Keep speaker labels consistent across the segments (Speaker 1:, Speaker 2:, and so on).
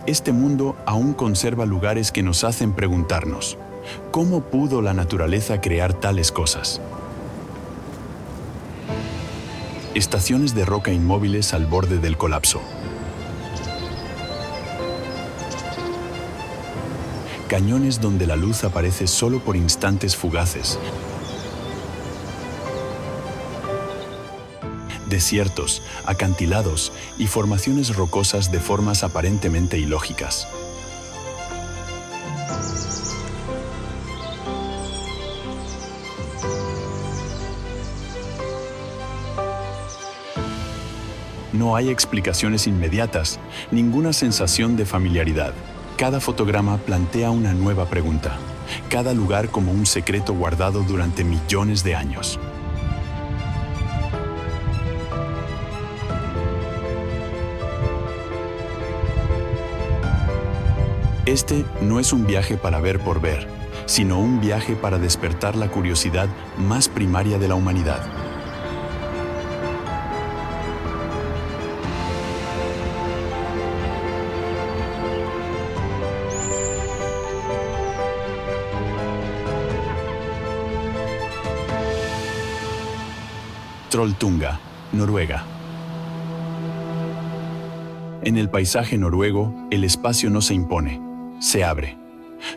Speaker 1: este mundo aún conserva lugares que nos hacen preguntarnos, ¿cómo pudo la naturaleza crear tales cosas? Estaciones de roca inmóviles al borde del colapso. Cañones donde la luz aparece solo por instantes fugaces. Desiertos, acantilados y formaciones rocosas de formas aparentemente ilógicas. No hay explicaciones inmediatas, ninguna sensación de familiaridad. Cada fotograma plantea una nueva pregunta, cada lugar como un secreto guardado durante millones de años. Este no es un viaje para ver por ver, sino un viaje para despertar la curiosidad más primaria de la humanidad. Trolltunga, Noruega. En el paisaje noruego, el espacio no se impone, se abre.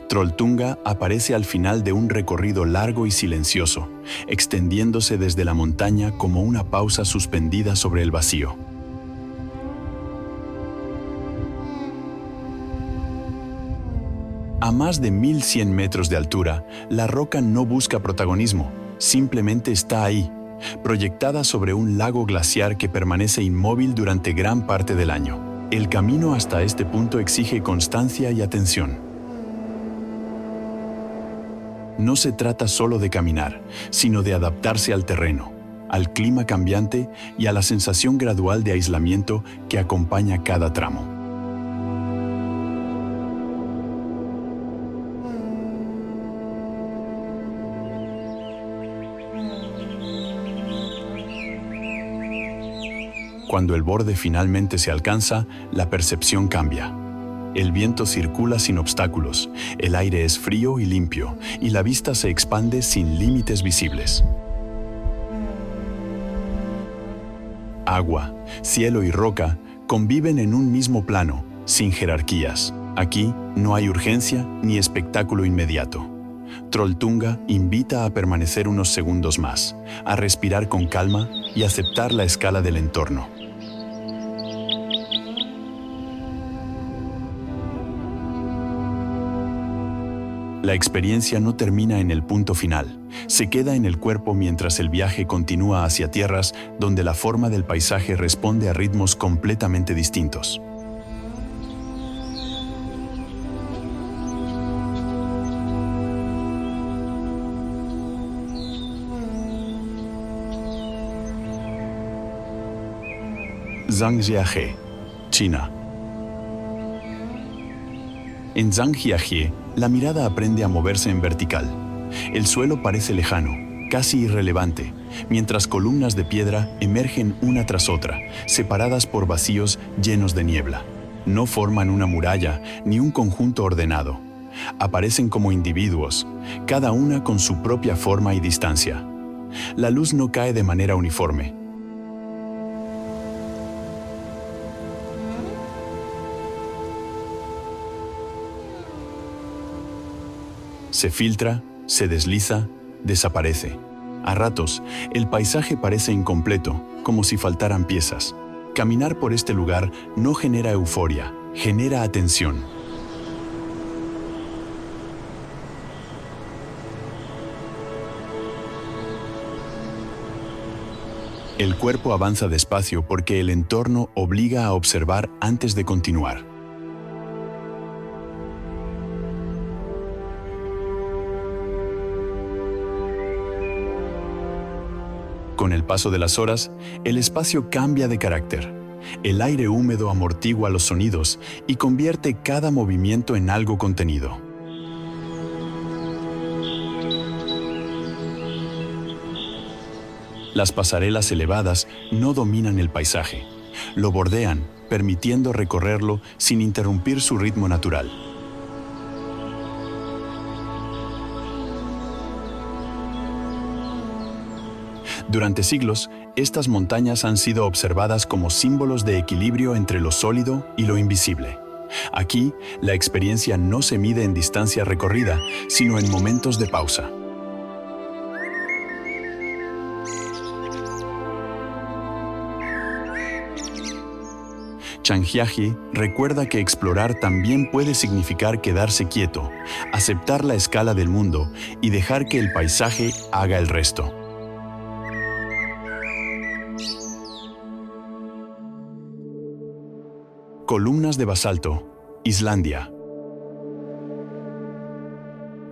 Speaker 1: Trolltunga aparece al final de un recorrido largo y silencioso, extendiéndose desde la montaña como una pausa suspendida sobre el vacío. A más de 1100 metros de altura, la roca no busca protagonismo, simplemente está ahí, proyectada sobre un lago glaciar que permanece inmóvil durante gran parte del año. El camino hasta este punto exige constancia y atención. No se trata solo de caminar, sino de adaptarse al terreno, al clima cambiante y a la sensación gradual de aislamiento que acompaña cada tramo. Cuando el borde finalmente se alcanza, la percepción cambia. El viento circula sin obstáculos, el aire es frío y limpio, y la vista se expande sin límites visibles. Agua, cielo y roca conviven en un mismo plano, sin jerarquías. Aquí no hay urgencia ni espectáculo inmediato. Trolltunga invita a permanecer unos segundos más, a respirar con calma y aceptar la escala del entorno. La experiencia no termina en el punto final, se queda en el cuerpo mientras el viaje continúa hacia tierras donde la forma del paisaje responde a ritmos completamente distintos. Zhangjiajie, China. En Zhangjiajie, la mirada aprende a moverse en vertical. El suelo parece lejano, casi irrelevante, mientras columnas de piedra emergen una tras otra, separadas por vacíos llenos de niebla. No forman una muralla ni un conjunto ordenado. Aparecen como individuos, cada una con su propia forma y distancia. La luz no cae de manera uniforme. Se filtra, se desliza, desaparece. A ratos, el paisaje parece incompleto, como si faltaran piezas. Caminar por este lugar no genera euforia, genera atención. El cuerpo avanza despacio porque el entorno obliga a observar antes de continuar. Con el paso de las horas, el espacio cambia de carácter. El aire húmedo amortigua los sonidos y convierte cada movimiento en algo contenido. Las pasarelas elevadas no dominan el paisaje, lo bordean permitiendo recorrerlo sin interrumpir su ritmo natural. Durante siglos, estas montañas han sido observadas como símbolos de equilibrio entre lo sólido y lo invisible. Aquí, la experiencia no se mide en distancia recorrida, sino en momentos de pausa. Changjiajie recuerda que explorar también puede significar quedarse quieto, aceptar la escala del mundo y dejar que el paisaje haga el resto. Columnas de basalto, Islandia.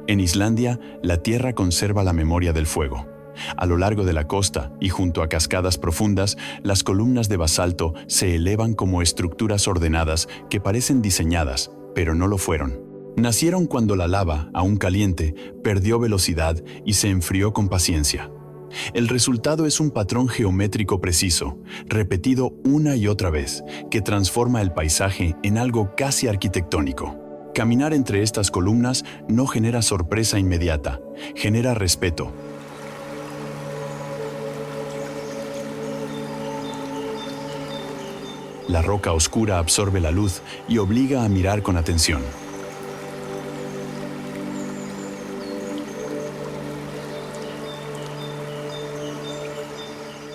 Speaker 1: En Islandia, la tierra conserva la memoria del fuego. A lo largo de la costa y junto a cascadas profundas, las columnas de basalto se elevan como estructuras ordenadas que parecen diseñadas, pero no lo fueron. Nacieron cuando la lava, aún caliente, perdió velocidad y se enfrió con paciencia. El resultado es un patrón geométrico preciso, repetido una y otra vez, que transforma el paisaje en algo casi arquitectónico. Caminar entre estas columnas no genera sorpresa inmediata, genera respeto. La roca oscura absorbe la luz y obliga a mirar con atención.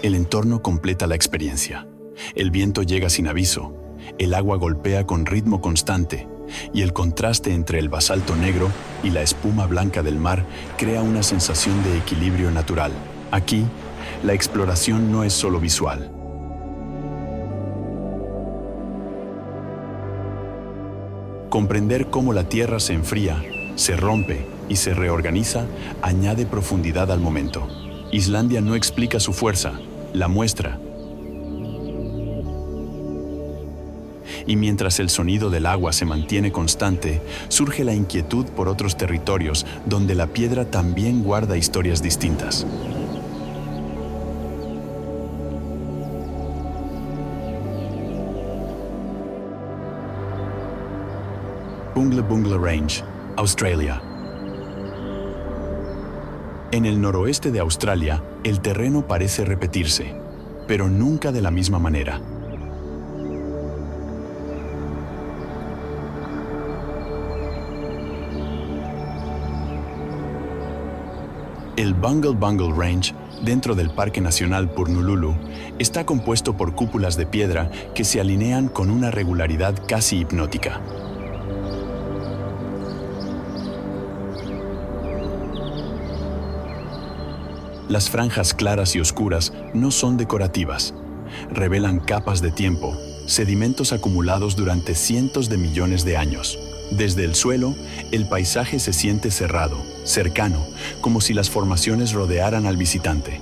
Speaker 1: El entorno completa la experiencia. El viento llega sin aviso, el agua golpea con ritmo constante, y el contraste entre el basalto negro y la espuma blanca del mar crea una sensación de equilibrio natural. Aquí, la exploración no es solo visual. Comprender cómo la Tierra se enfría, se rompe y se reorganiza añade profundidad al momento. Islandia no explica su fuerza, la muestra. Y mientras el sonido del agua se mantiene constante, surge la inquietud por otros territorios donde la piedra también guarda historias distintas. Bungle Bungle Range, Australia. En el noroeste de Australia, el terreno parece repetirse, pero nunca de la misma manera. El Bungle Bungle Range, dentro del Parque Nacional Purnululu, está compuesto por cúpulas de piedra que se alinean con una regularidad casi hipnótica. Las franjas claras y oscuras no son decorativas. Revelan capas de tiempo, sedimentos acumulados durante cientos de millones de años. Desde el suelo, el paisaje se siente cerrado, cercano, como si las formaciones rodearan al visitante.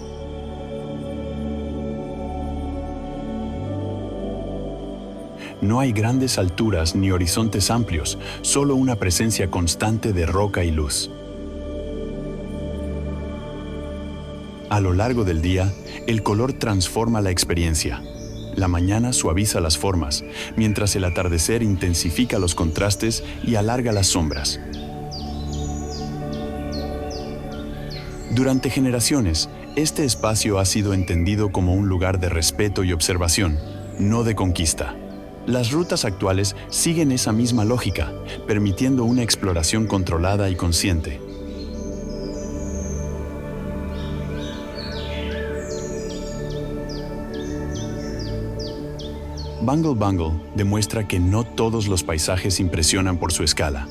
Speaker 1: No hay grandes alturas ni horizontes amplios, solo una presencia constante de roca y luz. A lo largo del día, el color transforma la experiencia. La mañana suaviza las formas, mientras el atardecer intensifica los contrastes y alarga las sombras. Durante generaciones, este espacio ha sido entendido como un lugar de respeto y observación, no de conquista. Las rutas actuales siguen esa misma lógica, permitiendo una exploración controlada y consciente. Bungle Bungle demuestra que no todos los paisajes impresionan por su escala.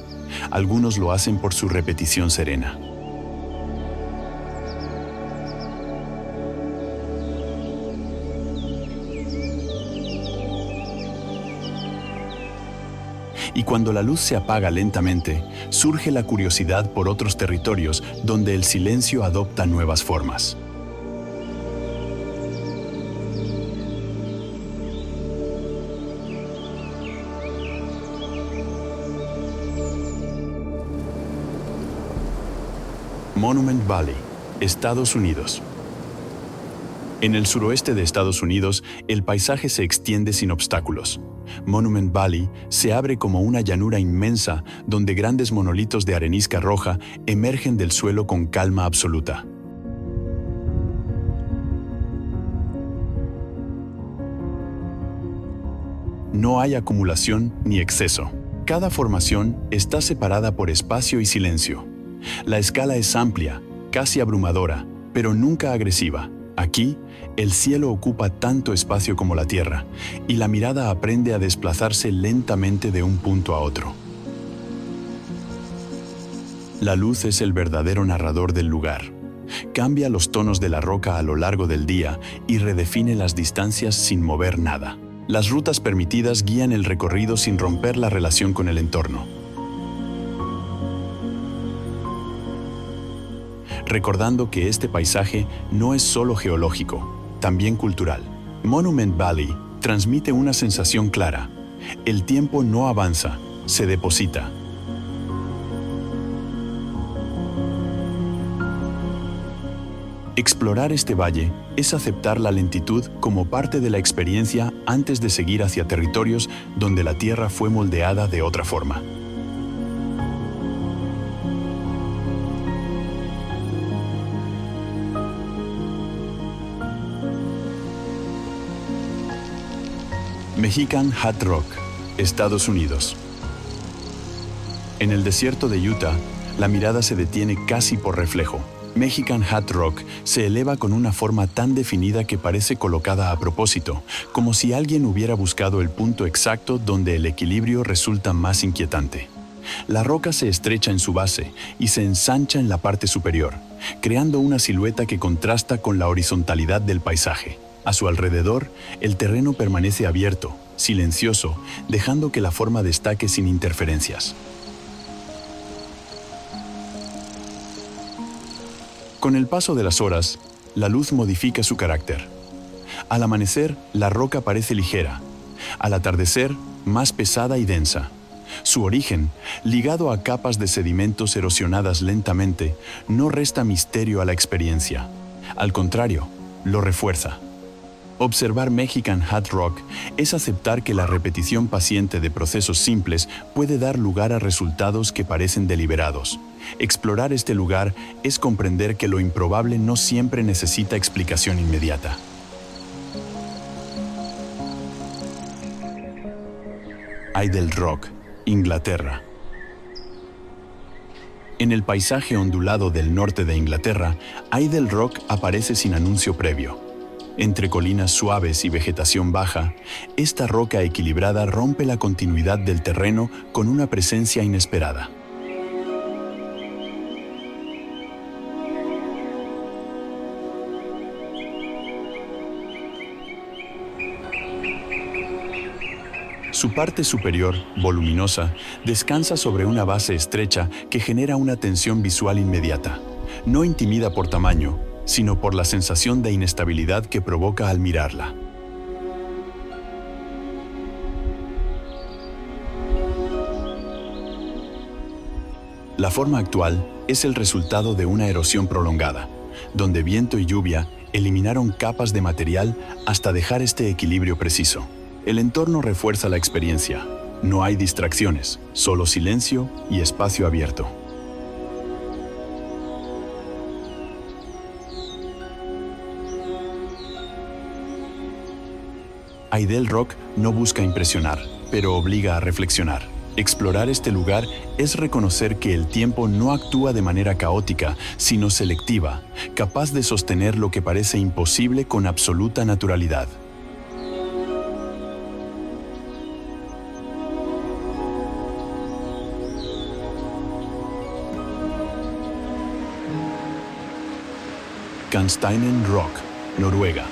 Speaker 1: Algunos lo hacen por su repetición serena. Y cuando la luz se apaga lentamente, surge la curiosidad por otros territorios donde el silencio adopta nuevas formas. Monument Valley, Estados Unidos. En el suroeste de Estados Unidos, el paisaje se extiende sin obstáculos. Monument Valley se abre como una llanura inmensa donde grandes monolitos de arenisca roja emergen del suelo con calma absoluta. No hay acumulación ni exceso. Cada formación está separada por espacio y silencio. La escala es amplia, casi abrumadora, pero nunca agresiva. Aquí, el cielo ocupa tanto espacio como la tierra, y la mirada aprende a desplazarse lentamente de un punto a otro. La luz es el verdadero narrador del lugar. Cambia los tonos de la roca a lo largo del día y redefine las distancias sin mover nada. Las rutas permitidas guían el recorrido sin romper la relación con el entorno. Recordando que este paisaje no es solo geológico, también cultural. Monument Valley transmite una sensación clara. El tiempo no avanza, se deposita. Explorar este valle es aceptar la lentitud como parte de la experiencia antes de seguir hacia territorios donde la tierra fue moldeada de otra forma. Mexican Hat Rock, Estados Unidos. En el desierto de Utah, la mirada se detiene casi por reflejo. Mexican Hat Rock se eleva con una forma tan definida que parece colocada a propósito, como si alguien hubiera buscado el punto exacto donde el equilibrio resulta más inquietante. La roca se estrecha en su base y se ensancha en la parte superior, creando una silueta que contrasta con la horizontalidad del paisaje. A su alrededor, el terreno permanece abierto, silencioso, dejando que la forma destaque sin interferencias. Con el paso de las horas, la luz modifica su carácter. Al amanecer, la roca parece ligera. Al atardecer, más pesada y densa. Su origen, ligado a capas de sedimentos erosionadas lentamente, no resta misterio a la experiencia. Al contrario, lo refuerza. Observar Mexican Hat Rock es aceptar que la repetición paciente de procesos simples puede dar lugar a resultados que parecen deliberados. Explorar este lugar es comprender que lo improbable no siempre necesita explicación inmediata. Idle Rock, Inglaterra. En el paisaje ondulado del norte de Inglaterra, Idle Rock aparece sin anuncio previo. Entre colinas suaves y vegetación baja, esta roca equilibrada rompe la continuidad del terreno con una presencia inesperada. Su parte superior, voluminosa, descansa sobre una base estrecha que genera una tensión visual inmediata. No intimida por tamaño, sino por la sensación de inestabilidad que provoca al mirarla. La forma actual es el resultado de una erosión prolongada, donde viento y lluvia eliminaron capas de material hasta dejar este equilibrio preciso. El entorno refuerza la experiencia. No hay distracciones, solo silencio y espacio abierto. Idle Rock no busca impresionar, pero obliga a reflexionar. Explorar este lugar es reconocer que el tiempo no actúa de manera caótica, sino selectiva, capaz de sostener lo que parece imposible con absoluta naturalidad. Kantsteinen Rock, Noruega.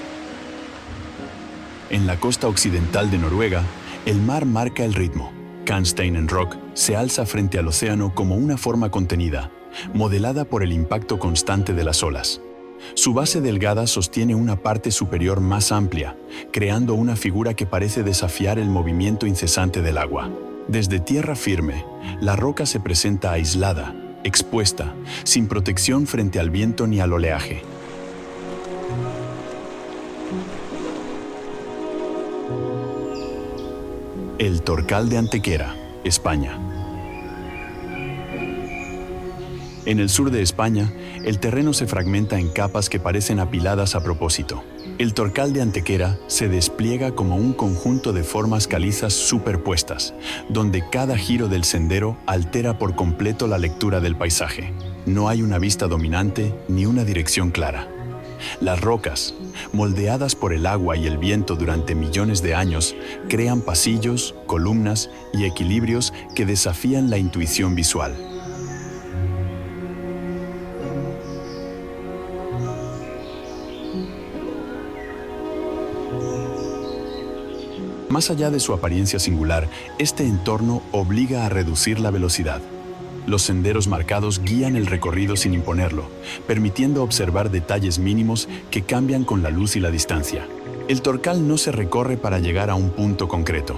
Speaker 1: En la costa occidental de Noruega, el mar marca el ritmo. Kantsteinen Rock se alza frente al océano como una forma contenida, modelada por el impacto constante de las olas. Su base delgada sostiene una parte superior más amplia, creando una figura que parece desafiar el movimiento incesante del agua. Desde tierra firme, la roca se presenta aislada, expuesta, sin protección frente al viento ni al oleaje. El Torcal de Antequera, España. En el sur de España, el terreno se fragmenta en capas que parecen apiladas a propósito. El Torcal de Antequera se despliega como un conjunto de formas calizas superpuestas, donde cada giro del sendero altera por completo la lectura del paisaje. No hay una vista dominante ni una dirección clara. Las rocas, moldeadas por el agua y el viento durante millones de años, crean pasillos, columnas y equilibrios que desafían la intuición visual. Más allá de su apariencia singular, este entorno obliga a reducir la velocidad. Los senderos marcados guían el recorrido sin imponerlo, permitiendo observar detalles mínimos que cambian con la luz y la distancia. El Torcal no se recorre para llegar a un punto concreto.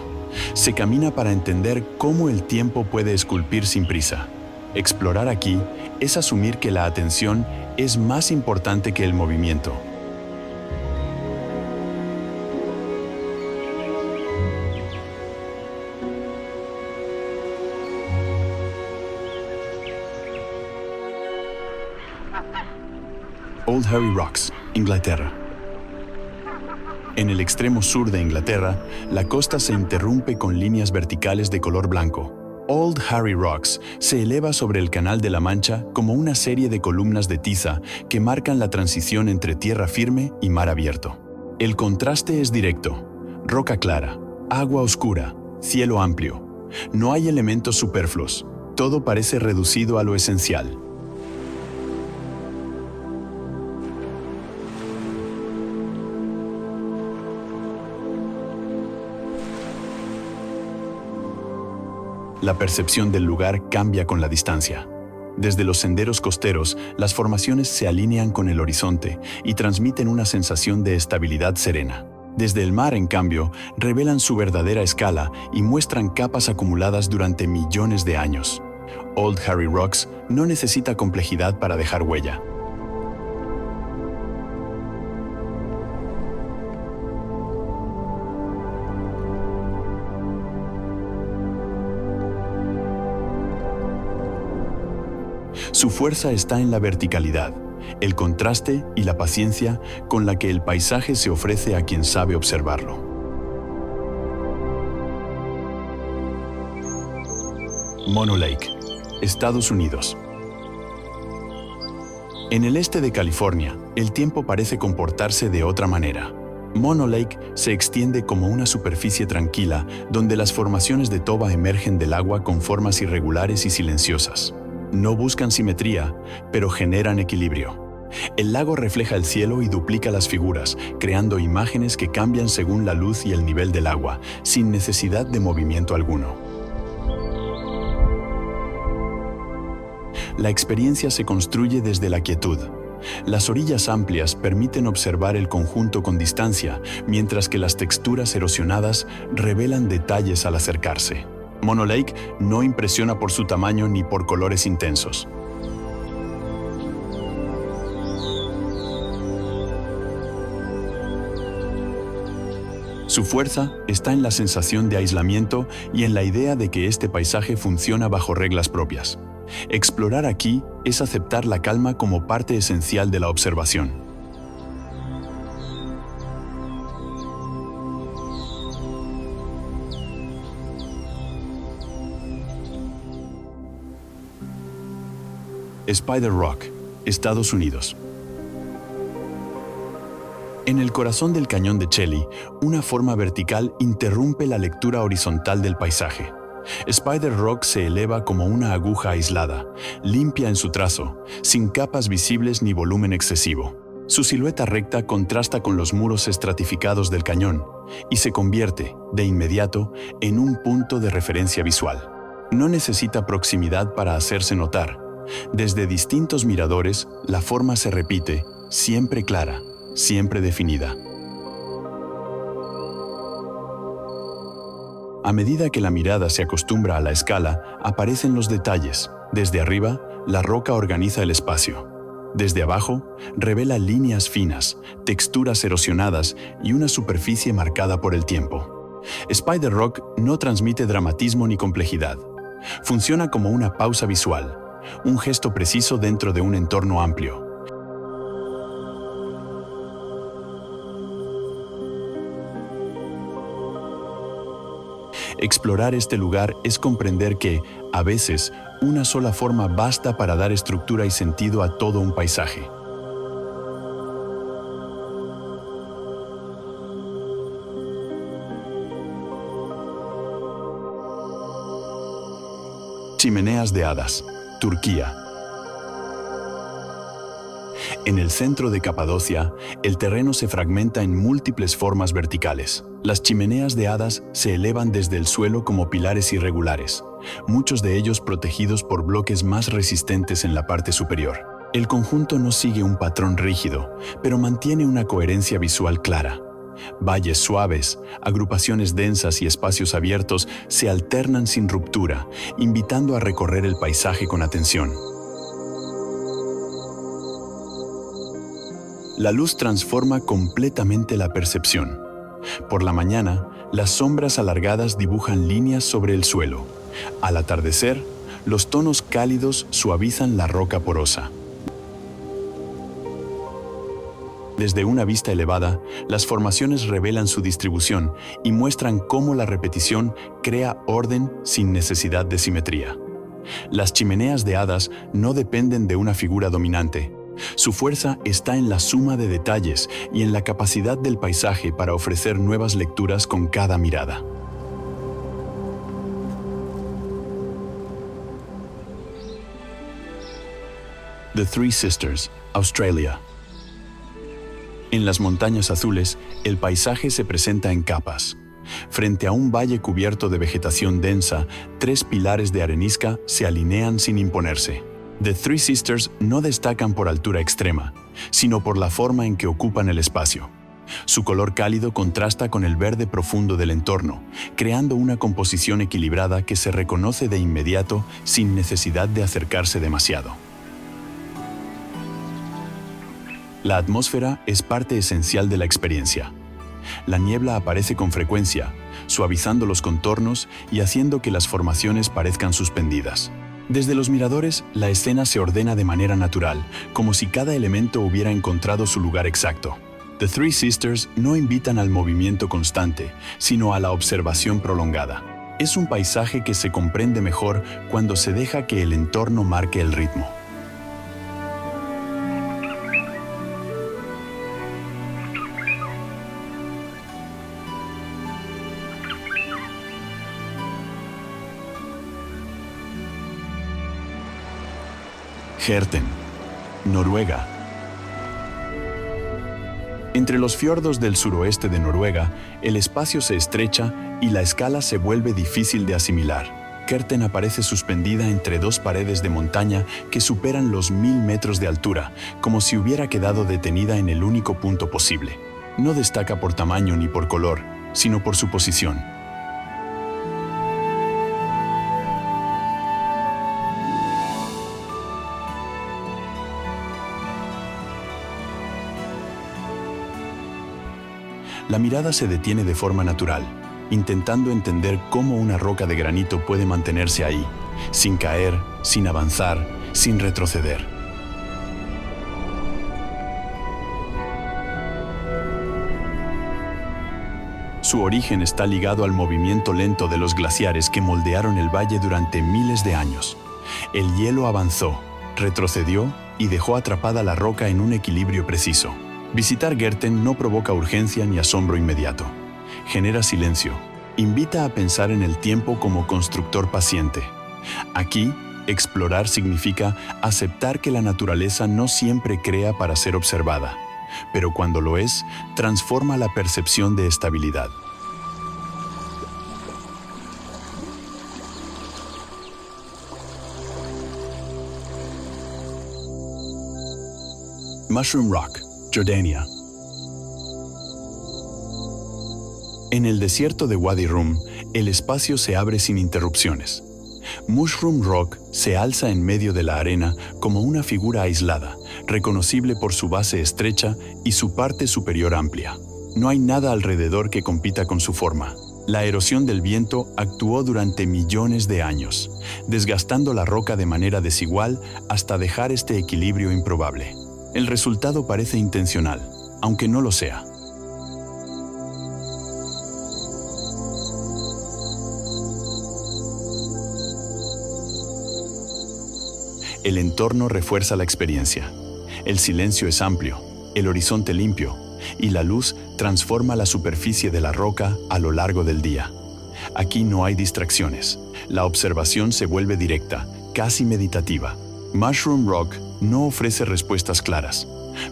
Speaker 1: Se camina para entender cómo el tiempo puede esculpir sin prisa. Explorar aquí es asumir que la atención es más importante que el movimiento. Old Harry Rocks, Inglaterra. En el extremo sur de Inglaterra, la costa se interrumpe con líneas verticales de color blanco. Old Harry Rocks se eleva sobre el Canal de la Mancha como una serie de columnas de tiza que marcan la transición entre tierra firme y mar abierto. El contraste es directo: roca clara, agua oscura, cielo amplio. No hay elementos superfluos, todo parece reducido a lo esencial. La percepción del lugar cambia con la distancia. Desde los senderos costeros, las formaciones se alinean con el horizonte y transmiten una sensación de estabilidad serena. Desde el mar, en cambio, revelan su verdadera escala y muestran capas acumuladas durante millones de años. Old Harry Rocks no necesita complejidad para dejar huella. Su fuerza está en la verticalidad, el contraste y la paciencia con la que el paisaje se ofrece a quien sabe observarlo. Mono Lake, Estados Unidos. En el este de California, el tiempo parece comportarse de otra manera. Mono Lake se extiende como una superficie tranquila donde las formaciones de toba emergen del agua con formas irregulares y silenciosas. No buscan simetría, pero generan equilibrio. El lago refleja el cielo y duplica las figuras, creando imágenes que cambian según la luz y el nivel del agua, sin necesidad de movimiento alguno. La experiencia se construye desde la quietud. Las orillas amplias permiten observar el conjunto con distancia, mientras que las texturas erosionadas revelan detalles al acercarse. Mono Lake no impresiona por su tamaño ni por colores intensos. Su fuerza está en la sensación de aislamiento y en la idea de que este paisaje funciona bajo reglas propias. Explorar aquí es aceptar la calma como parte esencial de la observación. Spider Rock, Estados Unidos. En el corazón del cañón de Chelly, una forma vertical interrumpe la lectura horizontal del paisaje. Spider Rock se eleva como una aguja aislada, limpia en su trazo, sin capas visibles ni volumen excesivo. Su silueta recta contrasta con los muros estratificados del cañón y se convierte, de inmediato, en un punto de referencia visual. No necesita proximidad para hacerse notar. Desde distintos miradores, la forma se repite, siempre clara, siempre definida. A medida que la mirada se acostumbra a la escala, aparecen los detalles. Desde arriba, la roca organiza el espacio. Desde abajo, revela líneas finas, texturas erosionadas y una superficie marcada por el tiempo. Spider Rock no transmite dramatismo ni complejidad. Funciona como una pausa visual, un gesto preciso dentro de un entorno amplio. Explorar este lugar es comprender que, a veces, una sola forma basta para dar estructura y sentido a todo un paisaje. Chimeneas de Hadas, Turquía. En el centro de Capadocia, el terreno se fragmenta en múltiples formas verticales. Las chimeneas de Hadas se elevan desde el suelo como pilares irregulares, muchos de ellos protegidos por bloques más resistentes en la parte superior. El conjunto no sigue un patrón rígido, pero mantiene una coherencia visual clara. Valles suaves, agrupaciones densas y espacios abiertos se alternan sin ruptura, invitando a recorrer el paisaje con atención. La luz transforma completamente la percepción. Por la mañana, las sombras alargadas dibujan líneas sobre el suelo. Al atardecer, los tonos cálidos suavizan la roca porosa. Desde una vista elevada, las formaciones revelan su distribución y muestran cómo la repetición crea orden sin necesidad de simetría. Las chimeneas de Hadas no dependen de una figura dominante. Su fuerza está en la suma de detalles y en la capacidad del paisaje para ofrecer nuevas lecturas con cada mirada. The Three Sisters, Australia. En las montañas azules, el paisaje se presenta en capas. Frente a un valle cubierto de vegetación densa, 3 pilares de arenisca se alinean sin imponerse. The Three Sisters no destacan por altura extrema, sino por la forma en que ocupan el espacio. Su color cálido contrasta con el verde profundo del entorno, creando una composición equilibrada que se reconoce de inmediato sin necesidad de acercarse demasiado. La atmósfera es parte esencial de la experiencia. La niebla aparece con frecuencia, suavizando los contornos y haciendo que las formaciones parezcan suspendidas. Desde los miradores, la escena se ordena de manera natural, como si cada elemento hubiera encontrado su lugar exacto. The Three Sisters no invitan al movimiento constante, sino a la observación prolongada. Es un paisaje que se comprende mejor cuando se deja que el entorno marque el ritmo. Herten, Noruega. Entre los fiordos del suroeste de Noruega, el espacio se estrecha y la escala se vuelve difícil de asimilar. Herten aparece suspendida entre 2 paredes de montaña que superan los 1000 metros de altura, como si hubiera quedado detenida en el único punto posible. No destaca por tamaño ni por color, sino por su posición. La mirada se detiene de forma natural, intentando entender cómo una roca de granito puede mantenerse ahí, sin caer, sin avanzar, sin retroceder. Su origen está ligado al movimiento lento de los glaciares que moldearon el valle durante miles de años. El hielo avanzó, retrocedió y dejó atrapada la roca en un equilibrio preciso. Visitar Herten no provoca urgencia ni asombro inmediato. Genera silencio. Invita a pensar en el tiempo como constructor paciente. Aquí, explorar significa aceptar que la naturaleza no siempre crea para ser observada, pero cuando lo es, transforma la percepción de estabilidad. Mushroom Rock, Jordania. En el desierto de Wadi Rum, el espacio se abre sin interrupciones. Mushroom Rock se alza en medio de la arena como una figura aislada, reconocible por su base estrecha y su parte superior amplia. No hay nada alrededor que compita con su forma. La erosión del viento actuó durante millones de años, desgastando la roca de manera desigual hasta dejar este equilibrio improbable. El resultado parece intencional, aunque no lo sea. El entorno refuerza la experiencia. El silencio es amplio, el horizonte limpio, y la luz transforma la superficie de la roca a lo largo del día. Aquí no hay distracciones. La observación se vuelve directa, casi meditativa. Mushroom Rock no ofrece respuestas claras.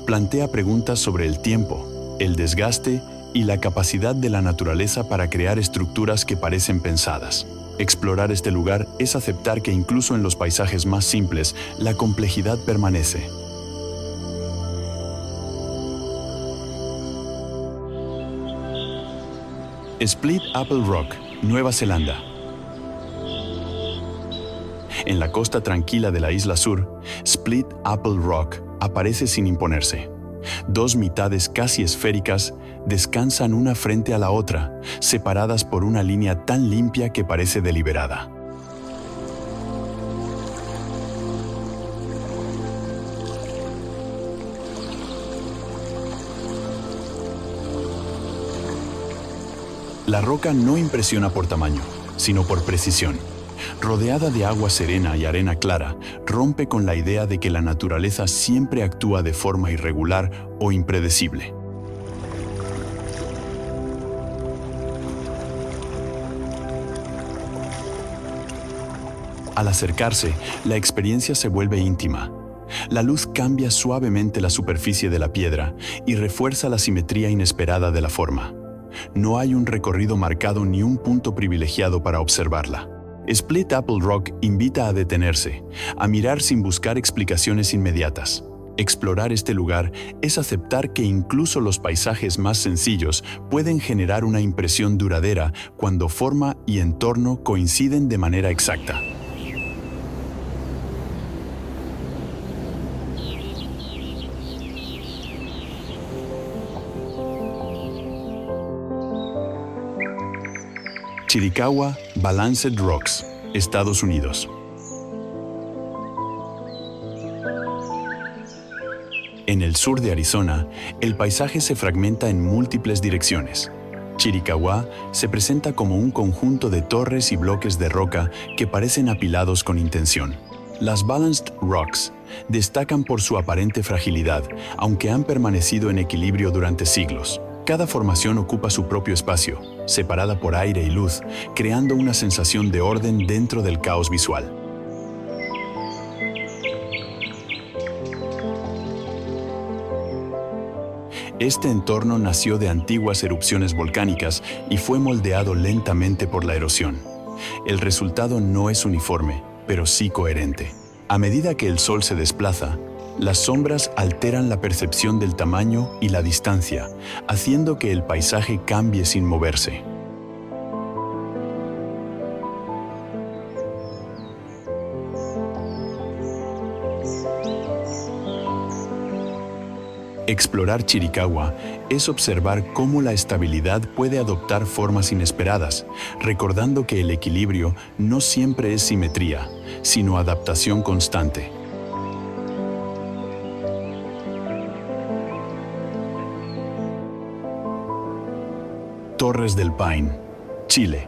Speaker 1: Plantea preguntas sobre el tiempo, el desgaste y la capacidad de la naturaleza para crear estructuras que parecen pensadas. Explorar este lugar es aceptar que incluso en los paisajes más simples, la complejidad permanece. Split Apple Rock, Nueva Zelanda. En la costa tranquila de la isla sur, Split Apple Rock aparece sin imponerse. Dos mitades casi esféricas descansan una frente a la otra, separadas por una línea tan limpia que parece deliberada. La roca no impresiona por tamaño, sino por precisión. Rodeada de agua serena y arena clara, rompe con la idea de que la naturaleza siempre actúa de forma irregular o impredecible. Al acercarse, la experiencia se vuelve íntima. La luz cambia suavemente la superficie de la piedra y refuerza la simetría inesperada de la forma. No hay un recorrido marcado ni un punto privilegiado para observarla. Split Apple Rock invita a detenerse, a mirar sin buscar explicaciones inmediatas. Explorar este lugar es aceptar que incluso los paisajes más sencillos pueden generar una impresión duradera cuando forma y entorno coinciden de manera exacta. Chiricahua Balanced Rocks, Estados Unidos. En el sur de Arizona, el paisaje se fragmenta en múltiples direcciones. Chiricahua se presenta como un conjunto de torres y bloques de roca que parecen apilados con intención. Las Balanced Rocks destacan por su aparente fragilidad, aunque han permanecido en equilibrio durante siglos. Cada formación ocupa su propio espacio, separada por aire y luz, creando una sensación de orden dentro del caos visual. Este entorno nació de antiguas erupciones volcánicas y fue moldeado lentamente por la erosión. El resultado no es uniforme, pero sí coherente. A medida que el sol se desplaza, las sombras alteran la percepción del tamaño y la distancia, haciendo que el paisaje cambie sin moverse. Explorar Chiricahua es observar cómo la estabilidad puede adoptar formas inesperadas, recordando que el equilibrio no siempre es simetría, sino adaptación constante. Torres del Paine, Chile.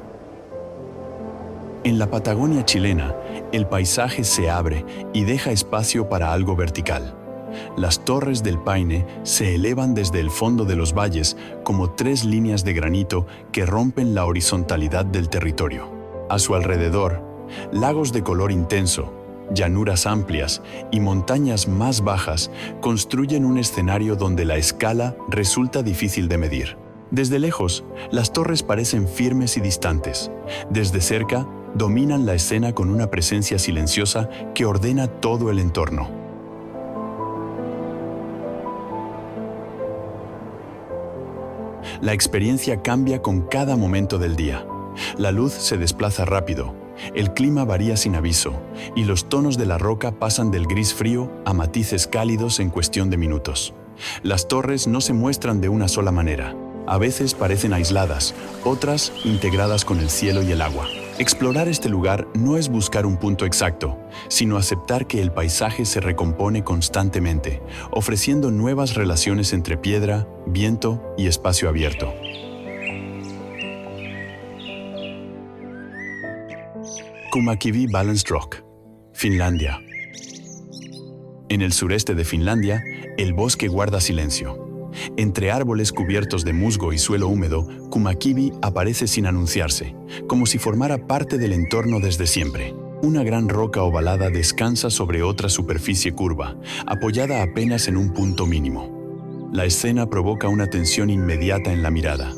Speaker 1: En la Patagonia chilena, el paisaje se abre y deja espacio para algo vertical. Las Torres del Paine se elevan desde el fondo de los valles como tres líneas de granito que rompen la horizontalidad del territorio. A su alrededor, lagos de color intenso, llanuras amplias y montañas más bajas construyen un escenario donde la escala resulta difícil de medir. Desde lejos, las torres parecen firmes y distantes. Desde cerca, dominan la escena con una presencia silenciosa que ordena todo el entorno. La experiencia cambia con cada momento del día. La luz se desplaza rápido, el clima varía sin aviso, y los tonos de la roca pasan del gris frío a matices cálidos en cuestión de minutos. Las torres no se muestran de una sola manera. A veces parecen aisladas, otras integradas con el cielo y el agua. Explorar este lugar no es buscar un punto exacto, sino aceptar que el paisaje se recompone constantemente, ofreciendo nuevas relaciones entre piedra, viento y espacio abierto. Kumakivi Balanced Rock, Finlandia. En el sureste de Finlandia, el bosque guarda silencio. Entre árboles cubiertos de musgo y suelo húmedo, Kumakivi aparece sin anunciarse, como si formara parte del entorno desde siempre. Una gran roca ovalada descansa sobre otra superficie curva, apoyada apenas en un punto mínimo. La escena provoca una tensión inmediata en la mirada.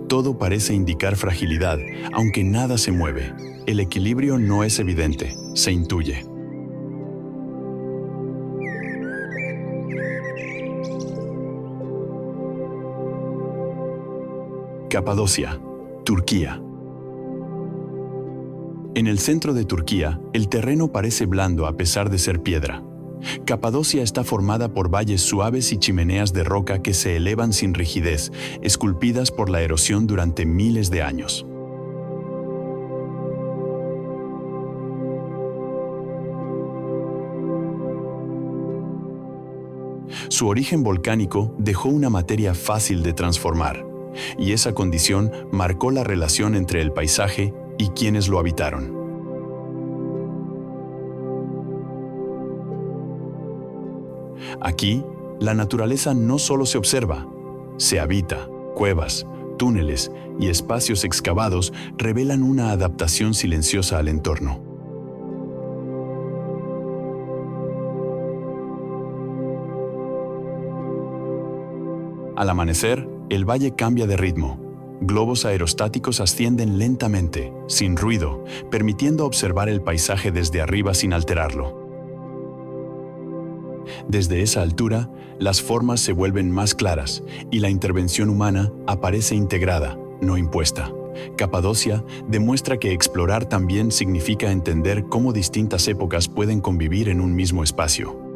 Speaker 1: Todo parece indicar fragilidad, aunque nada se mueve. El equilibrio no es evidente, se intuye. Capadocia, Turquía. En el centro de Turquía, el terreno parece blando a pesar de ser piedra. Capadocia está formada por valles suaves y chimeneas de roca que se elevan sin rigidez, esculpidas por la erosión durante miles de años. Su origen volcánico dejó una materia fácil de transformar, y esa condición marcó la relación entre el paisaje y quienes lo habitaron. Aquí, la naturaleza no solo se observa, se habita. Cuevas, túneles y espacios excavados revelan una adaptación silenciosa al entorno. Al amanecer, el valle cambia de ritmo. Globos aerostáticos ascienden lentamente, sin ruido, permitiendo observar el paisaje desde arriba sin alterarlo. Desde esa altura, las formas se vuelven más claras y la intervención humana aparece integrada, no impuesta. Capadocia demuestra que explorar también significa entender cómo distintas épocas pueden convivir en un mismo espacio.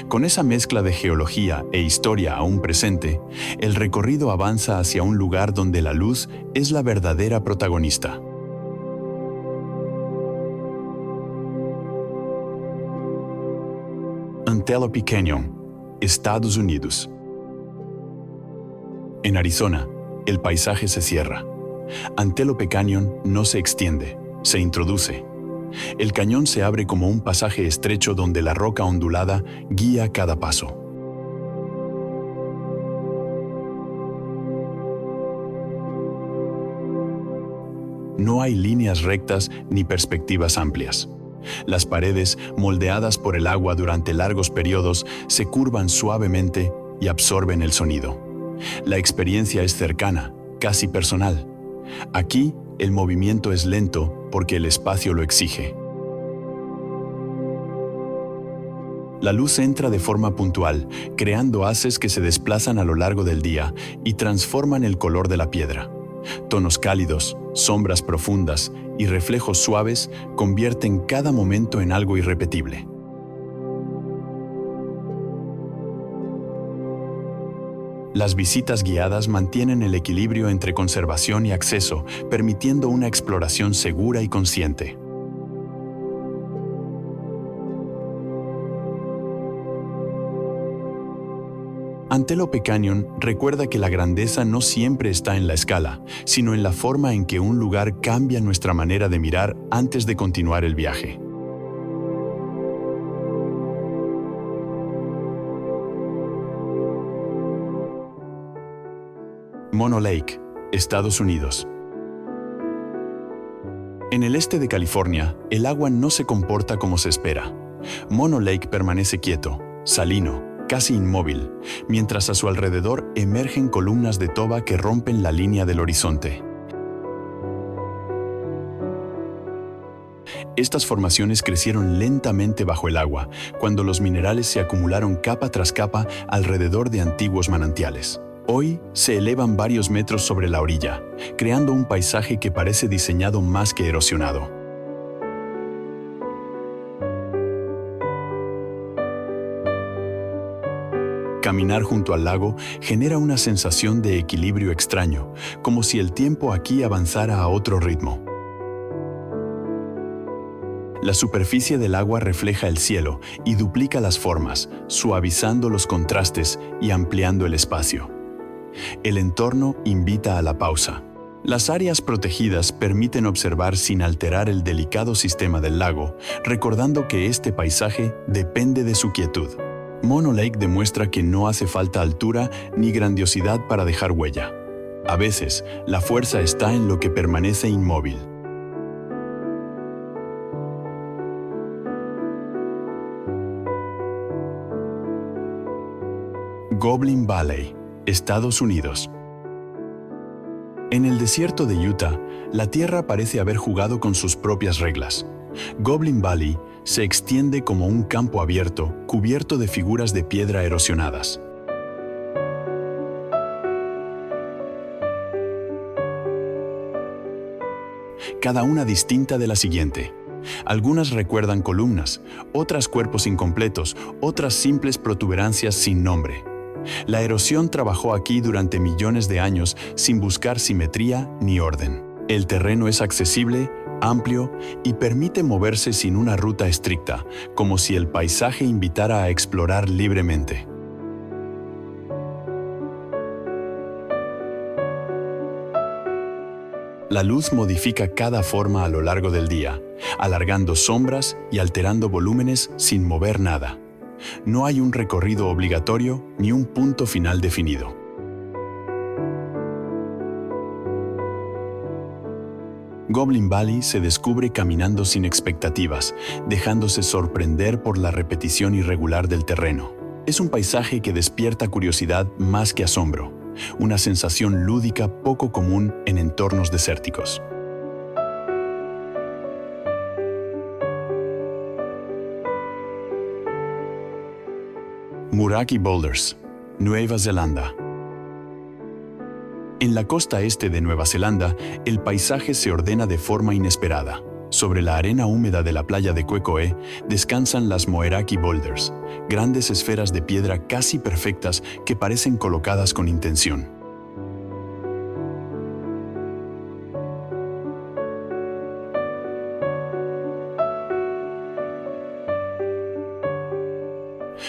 Speaker 1: Con esa mezcla de geología e historia aún presente, el recorrido avanza hacia un lugar donde la luz es la verdadera protagonista. Antelope Canyon, Estados Unidos. En Arizona, el paisaje se cierra. Antelope Canyon no se extiende, se introduce. El cañón se abre como un pasaje estrecho donde la roca ondulada guía cada paso. No hay líneas rectas ni perspectivas amplias. Las paredes, moldeadas por el agua durante largos periodos, se curvan suavemente y absorben el sonido. La experiencia es cercana, casi personal. Aquí, el movimiento es lento porque el espacio lo exige. La luz entra de forma puntual, creando haces que se desplazan a lo largo del día y transforman el color de la piedra. Tonos cálidos, sombras profundas y reflejos suaves convierten cada momento en algo irrepetible. Las visitas guiadas mantienen el equilibrio entre conservación y acceso, permitiendo una exploración segura y consciente. Antelope Canyon recuerda que la grandeza no siempre está en la escala, sino en la forma en que un lugar cambia nuestra manera de mirar antes de continuar el viaje. Mono Lake, Estados Unidos. En el este de California, el agua no se comporta como se espera. Mono Lake permanece quieto, salino, casi inmóvil, mientras a su alrededor emergen columnas de toba que rompen la línea del horizonte. Estas formaciones crecieron lentamente bajo el agua, cuando los minerales se acumularon capa tras capa alrededor de antiguos manantiales. Hoy se elevan varios metros sobre la orilla, creando un paisaje que parece diseñado más que erosionado. Caminar junto al lago genera una sensación de equilibrio extraño, como si el tiempo aquí avanzara a otro ritmo. La superficie del agua refleja el cielo y duplica las formas, suavizando los contrastes y ampliando el espacio. El entorno invita a la pausa. Las áreas protegidas permiten observar sin alterar el delicado sistema del lago, recordando que este paisaje depende de su quietud. Mono Lake demuestra que no hace falta altura ni grandiosidad para dejar huella. A veces, la fuerza está en lo que permanece inmóvil. Goblin Valley, Estados Unidos. En el desierto de Utah, la tierra parece haber jugado con sus propias reglas. Goblin Valley se extiende como un campo abierto, cubierto de figuras de piedra erosionadas. Cada una distinta de la siguiente. Algunas recuerdan columnas, otras cuerpos incompletos, otras simples protuberancias sin nombre. La erosión trabajó aquí durante millones de años sin buscar simetría ni orden. El terreno es accesible, amplio y permite moverse sin una ruta estricta, como si el paisaje invitara a explorar libremente. La luz modifica cada forma a lo largo del día, alargando sombras y alterando volúmenes sin mover nada. No hay un recorrido obligatorio ni un punto final definido. Goblin Valley se descubre caminando sin expectativas, dejándose sorprender por la repetición irregular del terreno. Es un paisaje que despierta curiosidad más que asombro, una sensación lúdica poco común en entornos desérticos. Muraki Boulders, Nueva Zelanda. En la costa este de Nueva Zelanda, el paisaje se ordena de forma inesperada. Sobre la arena húmeda de la playa de Quecoe descansan las Moeraki Boulders, grandes esferas de piedra casi perfectas que parecen colocadas con intención.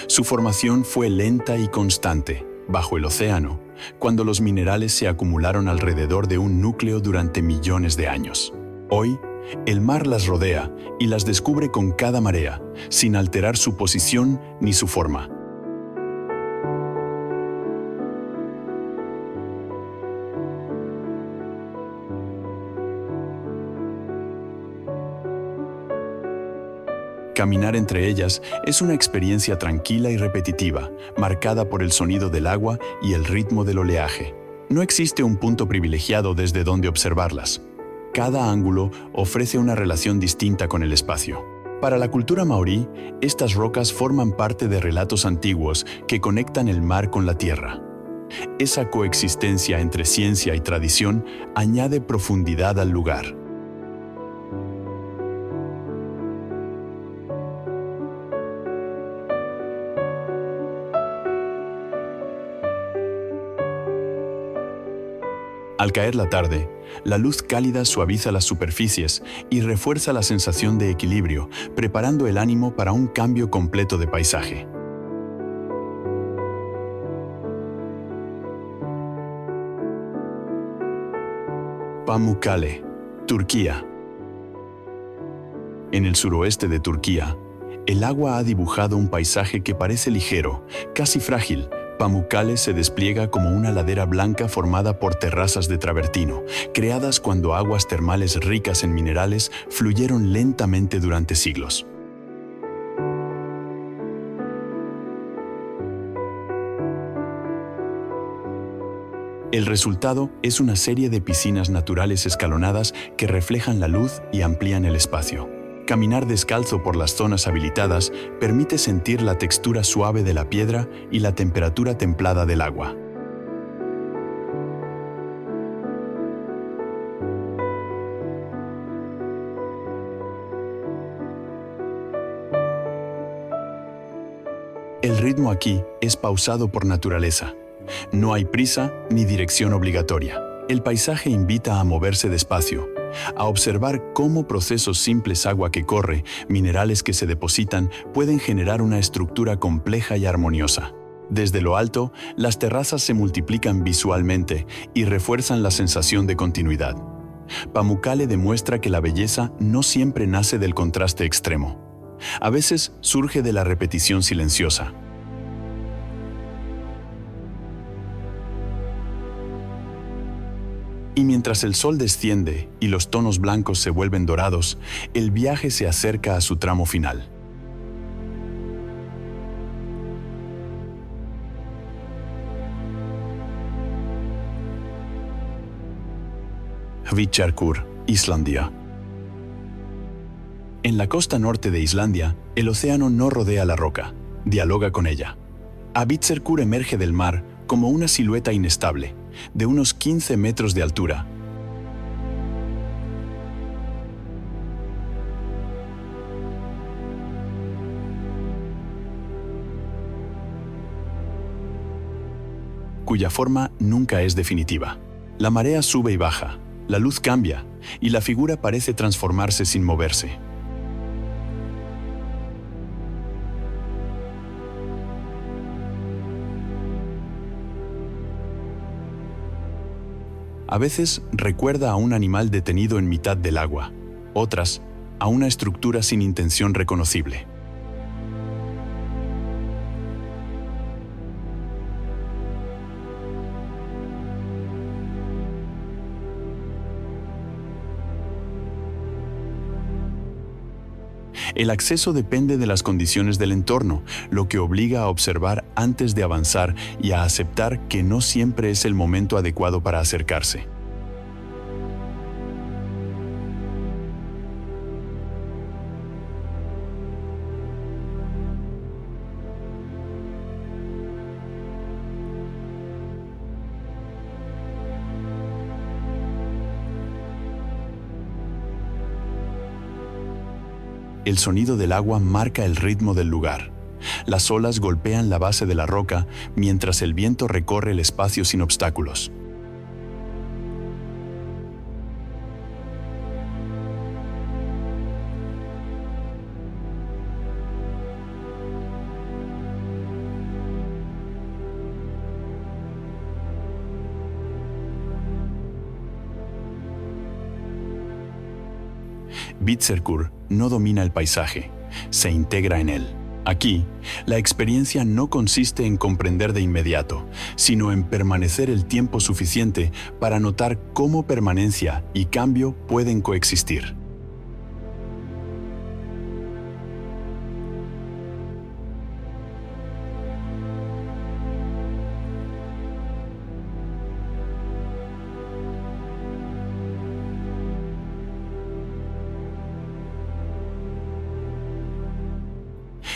Speaker 1: Su formación fue lenta y constante, bajo el océano, cuando los minerales se acumularon alrededor de un núcleo durante millones de años. Hoy, el mar las rodea y las descubre con cada marea, sin alterar su posición ni su forma. Caminar entre ellas es una experiencia tranquila y repetitiva, marcada por el sonido del agua y el ritmo del oleaje. No existe un punto privilegiado desde donde observarlas. Cada ángulo ofrece una relación distinta con el espacio. Para la cultura maorí, estas rocas forman parte de relatos antiguos que conectan el mar con la tierra. Esa coexistencia entre ciencia y tradición añade profundidad al lugar. Al caer la tarde, la luz cálida suaviza las superficies y refuerza la sensación de equilibrio, preparando el ánimo para un cambio completo de paisaje. Pamukkale, Turquía. En el suroeste de Turquía, el agua ha dibujado un paisaje que parece ligero, casi frágil. Pamukkale se despliega como una ladera blanca formada por terrazas de travertino, creadas cuando aguas termales ricas en minerales fluyeron lentamente durante siglos. El resultado es una serie de piscinas naturales escalonadas que reflejan la luz y amplían el espacio. Caminar descalzo por las zonas habilitadas permite sentir la textura suave de la piedra y la temperatura templada del agua. El ritmo aquí es pausado por naturaleza. No hay prisa ni dirección obligatoria. El paisaje invita a moverse despacio, a observar cómo procesos simples, agua que corre, minerales que se depositan, pueden generar una estructura compleja y armoniosa. Desde lo alto, las terrazas se multiplican visualmente y refuerzan la sensación de continuidad. Pamukkale demuestra que la belleza no siempre nace del contraste extremo. A veces surge de la repetición silenciosa. Y mientras el sol desciende y los tonos blancos se vuelven dorados, el viaje se acerca a su tramo final. Hvitserkur, Islandia. En la costa norte de Islandia, el océano no rodea la roca, dialoga con ella. Hvitserkur emerge del mar como una silueta inestable, de unos 15 metros de altura. Cuya forma nunca es definitiva. La marea sube y baja, la luz cambia, y la figura parece transformarse sin moverse. A veces recuerda a un animal detenido en mitad del agua, otras a una estructura sin intención reconocible. El acceso depende de las condiciones del entorno, lo que obliga a observar antes de avanzar y a aceptar que no siempre es el momento adecuado para acercarse. El sonido del agua marca el ritmo del lugar. Las olas golpean la base de la roca mientras el viento recorre el espacio sin obstáculos. Hvitserkur no domina el paisaje, se integra en él. Aquí, la experiencia no consiste en comprender de inmediato, sino en permanecer el tiempo suficiente para notar cómo permanencia y cambio pueden coexistir.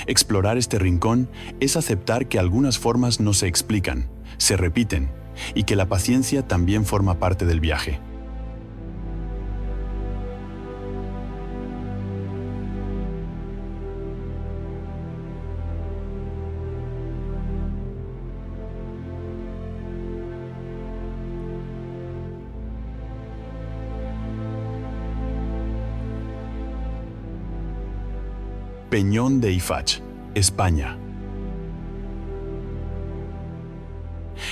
Speaker 1: Explorar este rincón es aceptar que algunas formas no se explican, se repiten, y que la paciencia también forma parte del viaje. Peñón de Ifach, España.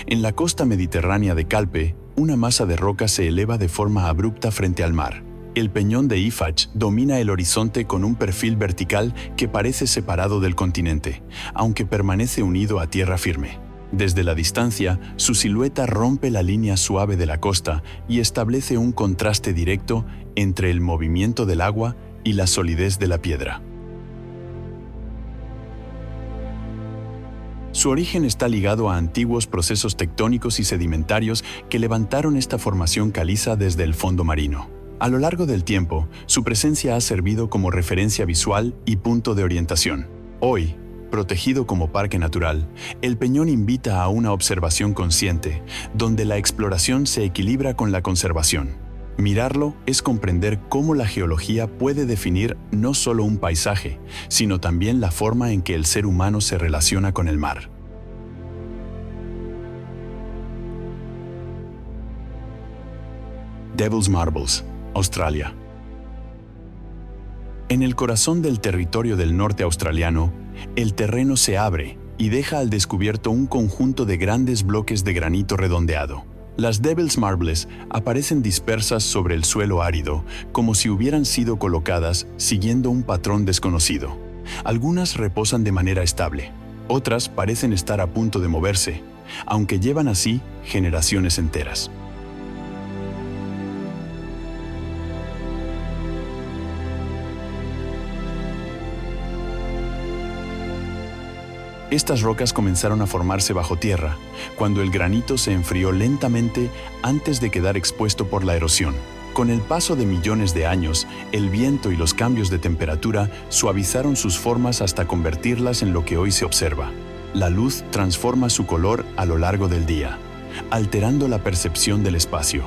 Speaker 1: En la costa mediterránea de Calpe, una masa de roca se eleva de forma abrupta frente al mar. El Peñón de Ifach domina el horizonte con un perfil vertical que parece separado del continente, aunque permanece unido a tierra firme. Desde la distancia, su silueta rompe la línea suave de la costa y establece un contraste directo entre el movimiento del agua y la solidez de la piedra. Su origen está ligado a antiguos procesos tectónicos y sedimentarios que levantaron esta formación caliza desde el fondo marino. A lo largo del tiempo, su presencia ha servido como referencia visual y punto de orientación. Hoy, protegido como parque natural, el peñón invita a una observación consciente, donde la exploración se equilibra con la conservación. Mirarlo es comprender cómo la geología puede definir no solo un paisaje, sino también la forma en que el ser humano se relaciona con el mar. Devil's Marbles, Australia. En el corazón del territorio del norte australiano, el terreno se abre y deja al descubierto un conjunto de grandes bloques de granito redondeado. Las Devil's Marbles aparecen dispersas sobre el suelo árido, como si hubieran sido colocadas siguiendo un patrón desconocido. Algunas reposan de manera estable, otras parecen estar a punto de moverse, aunque llevan así generaciones enteras. Estas rocas comenzaron a formarse bajo tierra, cuando el granito se enfrió lentamente antes de quedar expuesto por la erosión. Con el paso de millones de años, el viento y los cambios de temperatura suavizaron sus formas hasta convertirlas en lo que hoy se observa. La luz transforma su color a lo largo del día, alterando la percepción del espacio.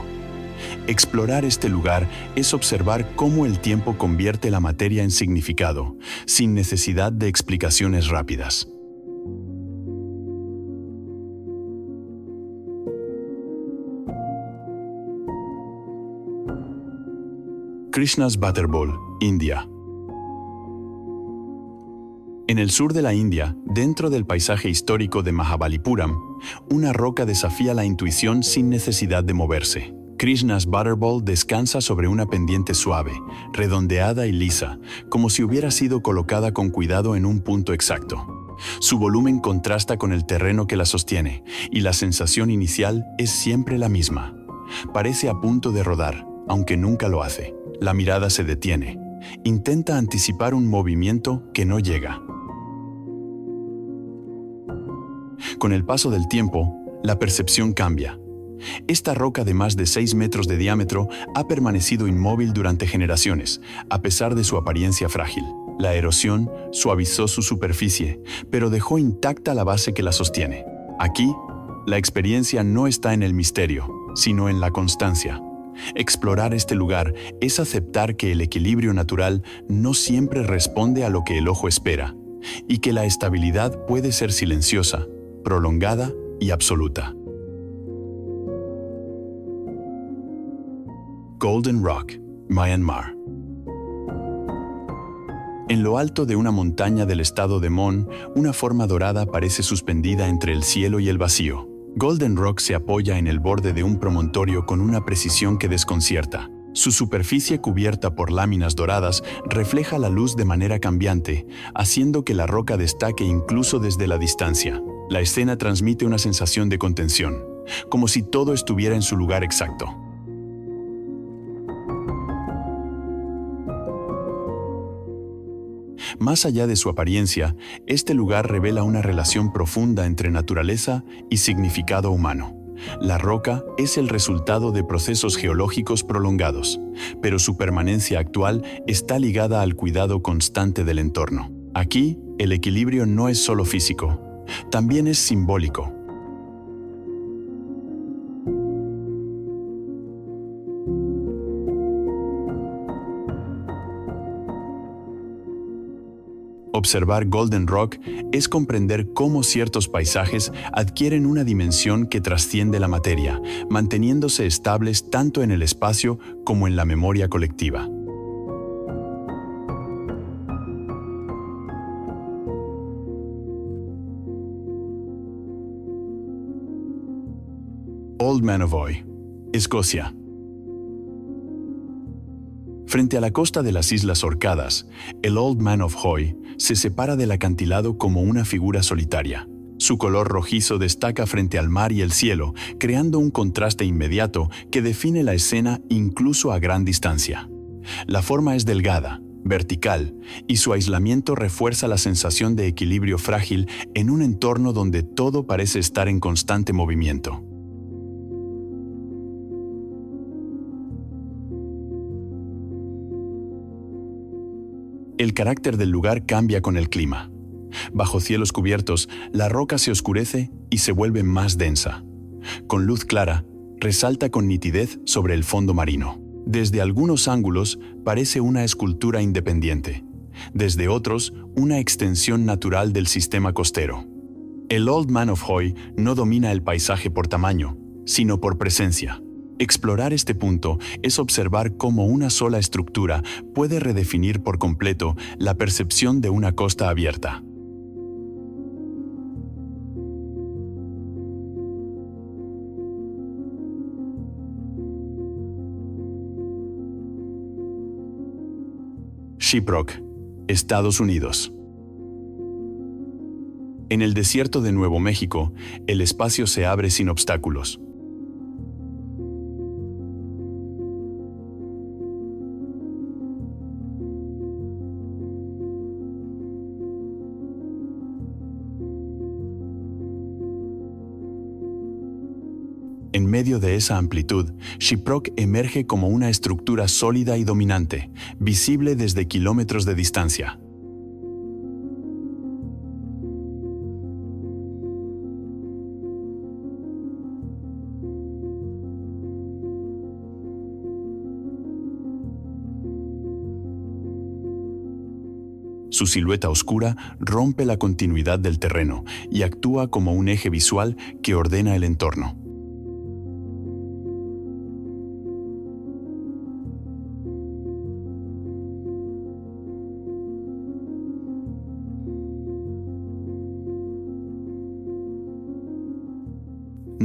Speaker 1: Explorar este lugar es observar cómo el tiempo convierte la materia en significado, sin necesidad de explicaciones rápidas. Krishna's Butterball, India. En el sur de la India, dentro del paisaje histórico de Mahabalipuram, una roca desafía la intuición sin necesidad de moverse. Krishna's Butterball descansa sobre una pendiente suave, redondeada y lisa, como si hubiera sido colocada con cuidado en un punto exacto. Su volumen contrasta con el terreno que la sostiene, y la sensación inicial es siempre la misma. Parece a punto de rodar, aunque nunca lo hace. La mirada se detiene. Intenta anticipar un movimiento que no llega. Con el paso del tiempo, la percepción cambia. Esta roca de más de 6 metros de diámetro ha permanecido inmóvil durante generaciones, a pesar de su apariencia frágil. La erosión suavizó su superficie, pero dejó intacta la base que la sostiene. Aquí, la experiencia no está en el misterio, sino en la constancia. Explorar este lugar es aceptar que el equilibrio natural no siempre responde a lo que el ojo espera, y que la estabilidad puede ser silenciosa, prolongada y absoluta. Golden Rock, Myanmar. En lo alto de una montaña del estado de Mon, una forma dorada parece suspendida entre el cielo y el vacío. Golden Rock se apoya en el borde de un promontorio con una precisión que desconcierta. Su superficie cubierta por láminas doradas refleja la luz de manera cambiante, haciendo que la roca destaque incluso desde la distancia. La escena transmite una sensación de contención, como si todo estuviera en su lugar exacto. Más allá de su apariencia, este lugar revela una relación profunda entre naturaleza y significado humano. La roca es el resultado de procesos geológicos prolongados, pero su permanencia actual está ligada al cuidado constante del entorno. Aquí, el equilibrio no es solo físico, también es simbólico. Observar Golden Rock es comprender cómo ciertos paisajes adquieren una dimensión que trasciende la materia, manteniéndose estables tanto en el espacio como en la memoria colectiva. Old Man of Hoy, Escocia. Frente a la costa de las Islas Orcadas, el Old Man of Hoy se separa del acantilado como una figura solitaria. Su color rojizo destaca frente al mar y el cielo, creando un contraste inmediato que define la escena incluso a gran distancia. La forma es delgada, vertical, y su aislamiento refuerza la sensación de equilibrio frágil en un entorno donde todo parece estar en constante movimiento. El carácter del lugar cambia con el clima. Bajo cielos cubiertos, la roca se oscurece y se vuelve más densa. Con luz clara, resalta con nitidez sobre el fondo marino. Desde algunos ángulos parece una escultura independiente, desde otros una extensión natural del sistema costero. El Old Man of Hoy no domina el paisaje por tamaño, sino por presencia. Explorar este punto es observar cómo una sola estructura puede redefinir por completo la percepción de una costa abierta. Shiprock, Estados Unidos. En el desierto de Nuevo México, el espacio se abre sin obstáculos. En medio de esa amplitud, Shiprock emerge como una estructura sólida y dominante, visible desde kilómetros de distancia. Su silueta oscura rompe la continuidad del terreno y actúa como un eje visual que ordena el entorno.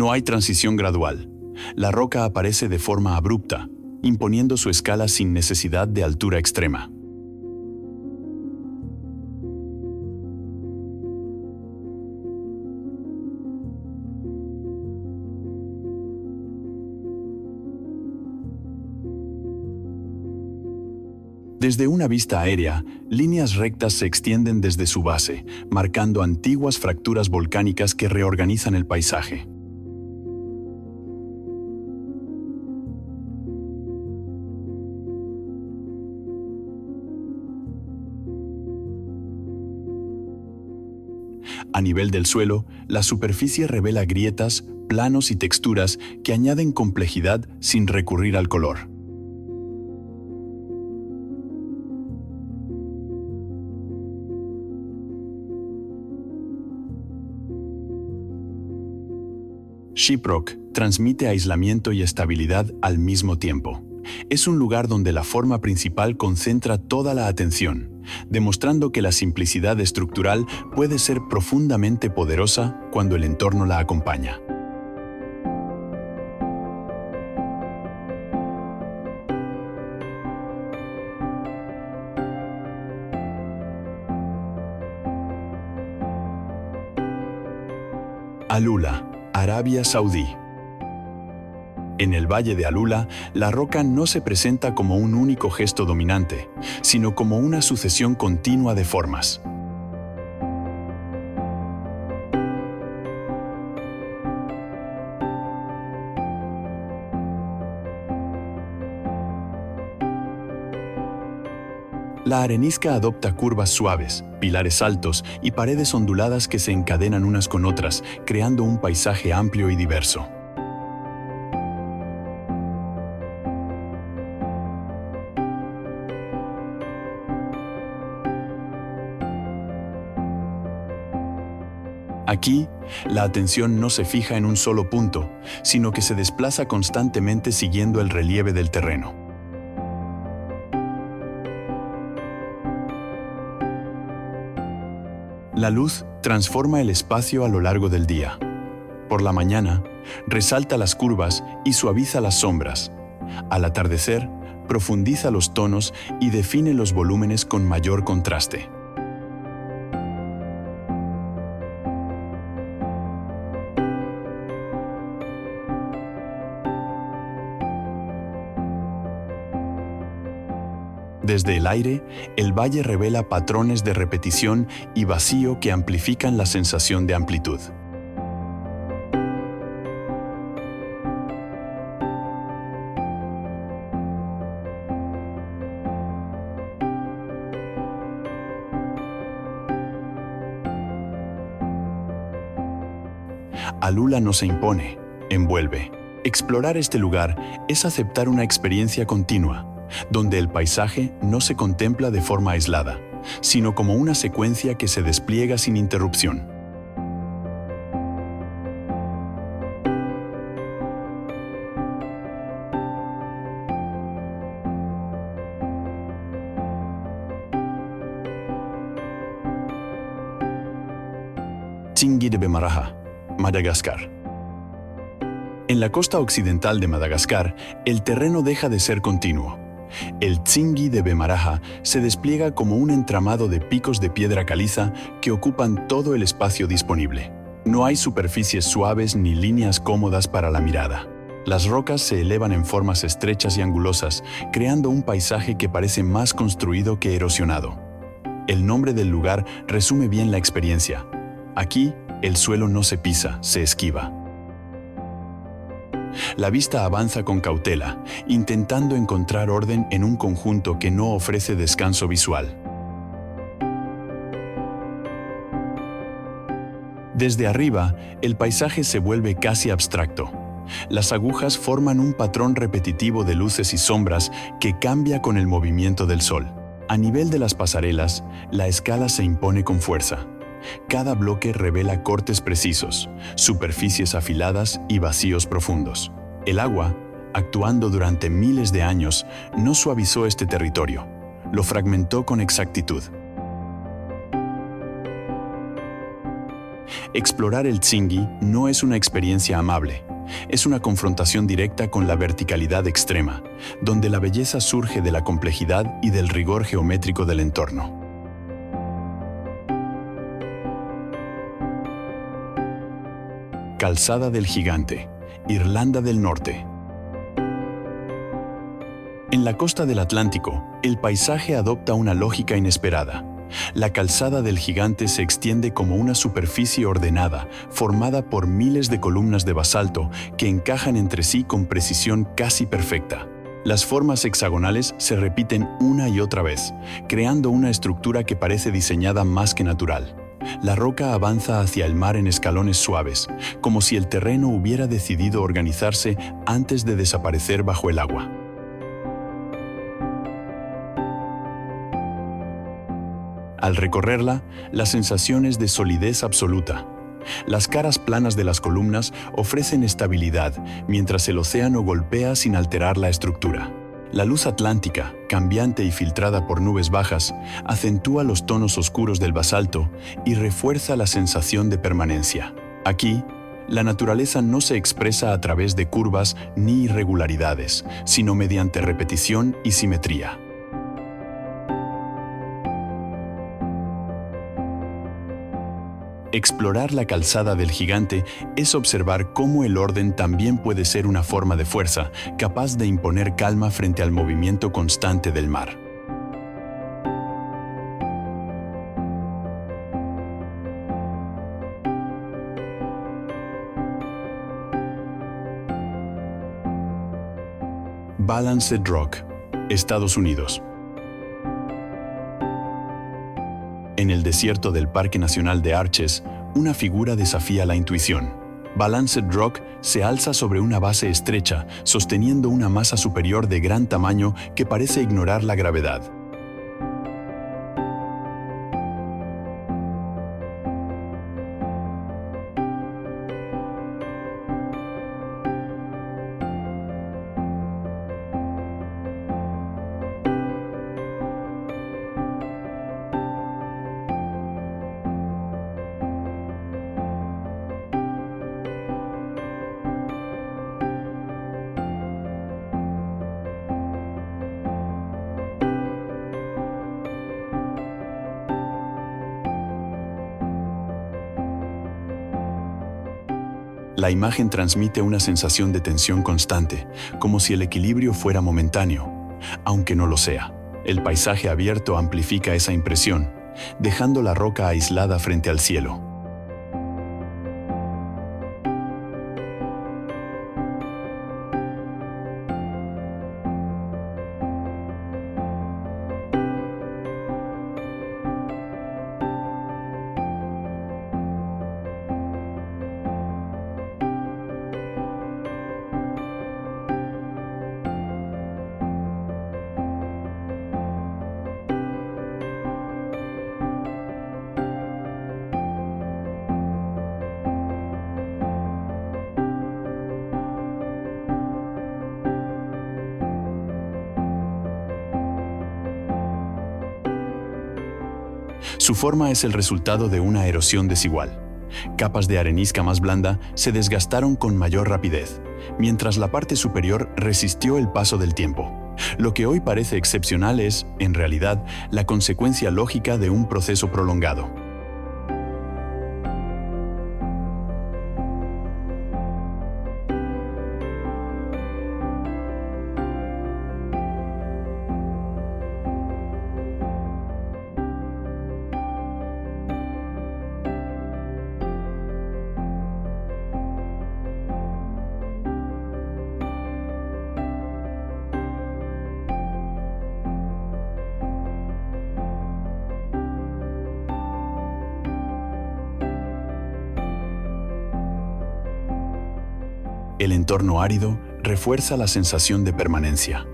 Speaker 1: No hay transición gradual. La roca aparece de forma abrupta, imponiendo su escala sin necesidad de altura extrema. Desde una vista aérea, líneas rectas se extienden desde su base, marcando antiguas fracturas volcánicas que reorganizan el paisaje. A nivel del suelo, la superficie revela grietas, planos y texturas que añaden complejidad sin recurrir al color. Shiprock transmite aislamiento y estabilidad al mismo tiempo. Es un lugar donde la forma principal concentra toda la atención, demostrando que la simplicidad estructural puede ser profundamente poderosa cuando el entorno la acompaña. Alula, Arabia Saudí. En el valle de Alula, la roca no se presenta como un único gesto dominante, sino como una sucesión continua de formas. La arenisca adopta curvas suaves, pilares altos y paredes onduladas que se encadenan unas con otras, creando un paisaje amplio y diverso. Aquí, la atención no se fija en un solo punto, sino que se desplaza constantemente siguiendo el relieve del terreno. La luz transforma el espacio a lo largo del día. Por la mañana, resalta las curvas y suaviza las sombras. Al atardecer, profundiza los tonos y define los volúmenes con mayor contraste. Desde el aire, el valle revela patrones de repetición y vacío que amplifican la sensación de amplitud. Alula no se impone, envuelve. Explorar este lugar es aceptar una experiencia continua, donde el paisaje no se contempla de forma aislada, sino como una secuencia que se despliega sin interrupción. Tsingy de Bemaraha, Madagascar. En la costa occidental de Madagascar, el terreno deja de ser continuo. El Tsingy de Bemaraha se despliega como un entramado de picos de piedra caliza que ocupan todo el espacio disponible. No hay superficies suaves ni líneas cómodas para la mirada. Las rocas se elevan en formas estrechas y angulosas, creando un paisaje que parece más construido que erosionado. El nombre del lugar resume bien la experiencia. Aquí, el suelo no se pisa, se esquiva. La vista avanza con cautela, intentando encontrar orden en un conjunto que no ofrece descanso visual. Desde arriba, el paisaje se vuelve casi abstracto. Las agujas forman un patrón repetitivo de luces y sombras que cambia con el movimiento del sol. A nivel de las pasarelas, la escala se impone con fuerza. Cada bloque revela cortes precisos, superficies afiladas y vacíos profundos. El agua, actuando durante miles de años, no suavizó este territorio, lo fragmentó con exactitud. Explorar el Tsingy no es una experiencia amable, es una confrontación directa con la verticalidad extrema, donde la belleza surge de la complejidad y del rigor geométrico del entorno. Calzada del Gigante, Irlanda del Norte. En la costa del Atlántico, el paisaje adopta una lógica inesperada. La Calzada del Gigante se extiende como una superficie ordenada, formada por miles de columnas de basalto que encajan entre sí con precisión casi perfecta. Las formas hexagonales se repiten una y otra vez, creando una estructura que parece diseñada más que natural. La roca avanza hacia el mar en escalones suaves, como si el terreno hubiera decidido organizarse antes de desaparecer bajo el agua. Al recorrerla, la sensación es de solidez absoluta. Las caras planas de las columnas ofrecen estabilidad, mientras el océano golpea sin alterar la estructura. La luz atlántica, cambiante y filtrada por nubes bajas, acentúa los tonos oscuros del basalto y refuerza la sensación de permanencia. Aquí, la naturaleza no se expresa a través de curvas ni irregularidades, sino mediante repetición y simetría. Explorar la Calzada del Gigante es observar cómo el orden también puede ser una forma de fuerza, capaz de imponer calma frente al movimiento constante del mar. Balanced Rock, Estados Unidos. En el desierto del Parque Nacional de Arches, una figura desafía la intuición. Balanced Rock se alza sobre una base estrecha, sosteniendo una masa superior de gran tamaño que parece ignorar la gravedad. La imagen transmite una sensación de tensión constante, como si el equilibrio fuera momentáneo, aunque no lo sea. El paisaje abierto amplifica esa impresión, dejando la roca aislada frente al cielo. Su forma es el resultado de una erosión desigual. Capas de arenisca más blanda se desgastaron con mayor rapidez, mientras la parte superior resistió el paso del tiempo. Lo que hoy parece excepcional es, en realidad, la consecuencia lógica de un proceso prolongado. El entorno árido refuerza la sensación de permanencia.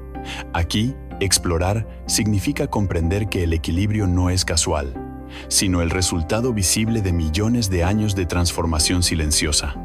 Speaker 1: Aquí, explorar significa comprender que el equilibrio no es casual, sino el resultado visible de millones de años de transformación silenciosa.